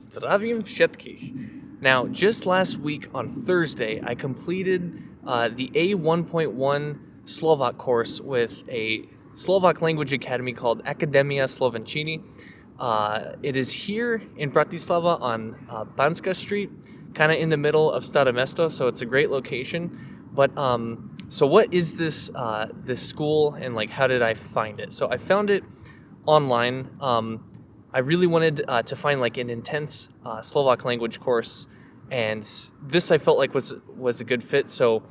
Zdravím všetkých. Now, just last week on Thursday, I completed the A1.1 Slovak course with a Slovak language academy called AkadémiaSlovenčiny. It is here in Bratislava on Banska Street, kind of in the middle of Staré Mesto, so it's a great location. But so what is this school, and like how did I find it? So I found it online. I really wanted to find like an intense Slovak language course, and this I felt like was a good fit. So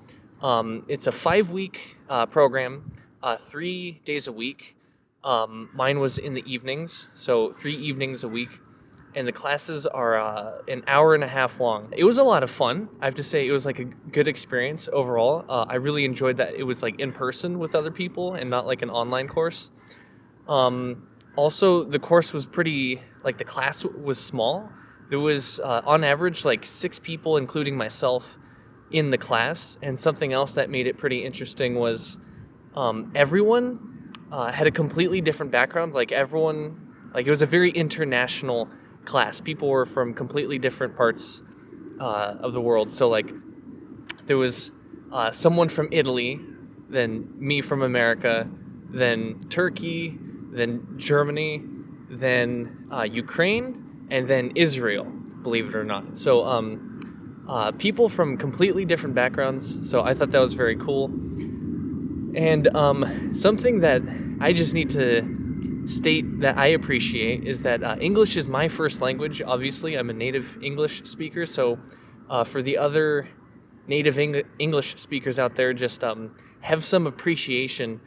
it's a 5-week program, 3 days a week. Mine was in the evenings, so 3 evenings a week, and the classes are an hour and a half long. It was a lot of fun. I have to say it was like a good experience overall. I really enjoyed that it was like in person with other people and not like an online course. Also, the course was pretty, like the class was small. There was on average like 6 people, including myself, in the class. And something else that made it pretty interesting was everyone had a completely different background. Like everyone, like it was a very international class. People were from completely different parts of the world. So like there was someone from Italy, then me from America, then Turkey, then Germany, then Ukraine, and then Israel, believe it or not. So people from completely different backgrounds, so I thought that was very cool. And something that I just need to state that I appreciate is that English is my first language. Obviously, I'm a native English speaker, so for the other native English speakers out there, just have some appreciation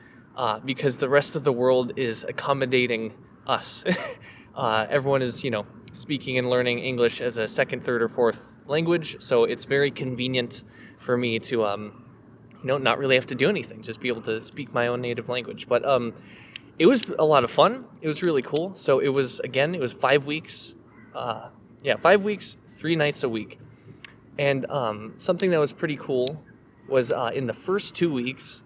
because the rest of the world is accommodating us. Everyone is, speaking and learning English as a second, third, or fourth language, so it's very convenient for me to, not really have to do anything, just be able to speak my own native language. But it was a lot of fun. It was really cool. So it was 5 weeks. 5 weeks, 3 nights a week. And something that was pretty cool was in the first 2 weeks,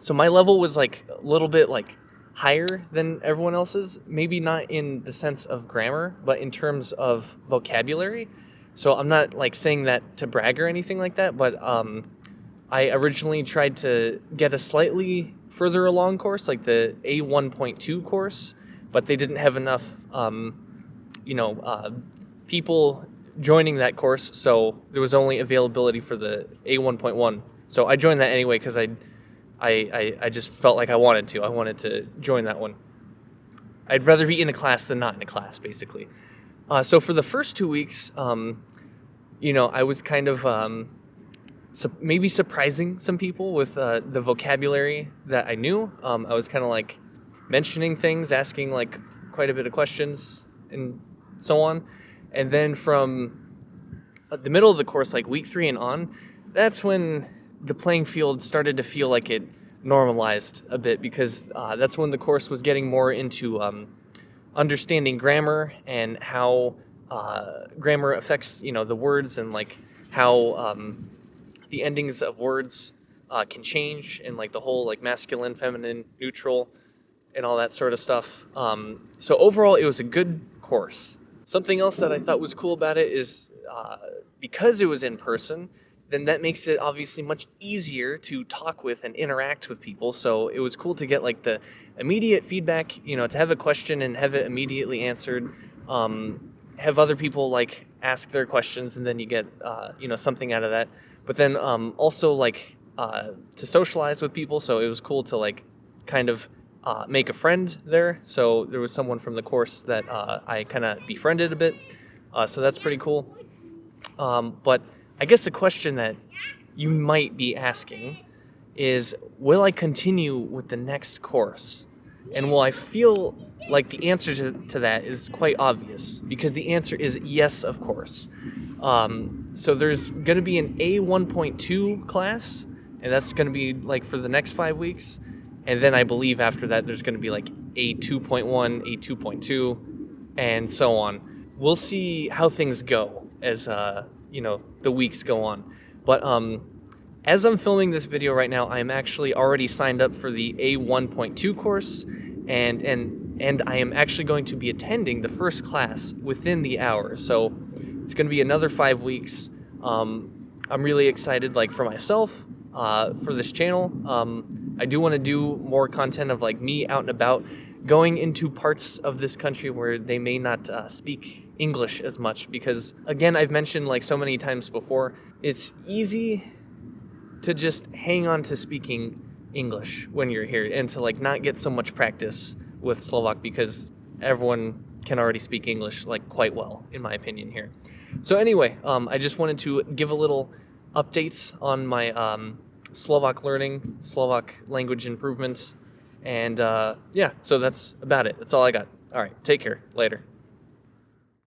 so my level was like a little bit like higher than everyone else's, maybe not in the sense of grammar, but in terms of vocabulary. So I'm not like saying that to brag or anything like that, but I originally tried to get a slightly further along course, like the A1.2 course, but they didn't have enough, people joining that course, so there was only availability for the A1.1. So I joined that anyway because I just felt like I wanted to join that one. I'd rather be in a class than not in a class, basically. So for the first 2 weeks, I was kind of maybe surprising some people with the vocabulary that I knew. I was kind of like mentioning things, asking like quite a bit of questions and so on. And then from the middle of the course, like week 3 and on, that's when the playing field started to feel like it normalized a bit, because that's when the course was getting more into understanding grammar and how grammar affects, the words, and like how the endings of words can change, and like the whole like masculine, feminine, neutral, and all that sort of stuff. So overall, it was a good course. Something else that I thought was cool about it is because it was in person, then that makes it obviously much easier to talk with and interact with people. So it was cool to get like the immediate feedback, to have a question and have it immediately answered. Have other people like ask their questions, and then you get something out of that. But then also like to socialize with people. So it was cool to like kind of make a friend there. So there was someone from the course that I kind of befriended a bit. So that's pretty cool. But I guess the question that you might be asking is, will I continue with the next course? And well, I feel like the answer to that is quite obvious, because the answer is yes, of course. So there's going to be an A1.2 class, and that's going to be like for the next 5 weeks. And then I believe after that, there's going to be like A2.1, A2.2, and so on. We'll see how things go as, the weeks go on. But as I'm filming this video right now, I'm actually already signed up for the A1.2 course, and and I am actually going to be attending the first class within the hour. So it's going to be another 5 weeks. I'm really excited, like, for myself, for this channel. I do want to do more content of like me out and about, going into parts of this country where they may not speak English as much, because again, I've mentioned like so many times before, it's easy to just hang on to speaking English when you're here and to like not get so much practice with Slovak, because everyone can already speak English like quite well, in my opinion here. So anyway, I just wanted to give a little updates on my Slovak learning, Slovak language improvement, and yeah, so that's about it. That's all I got. All right, take care. Later.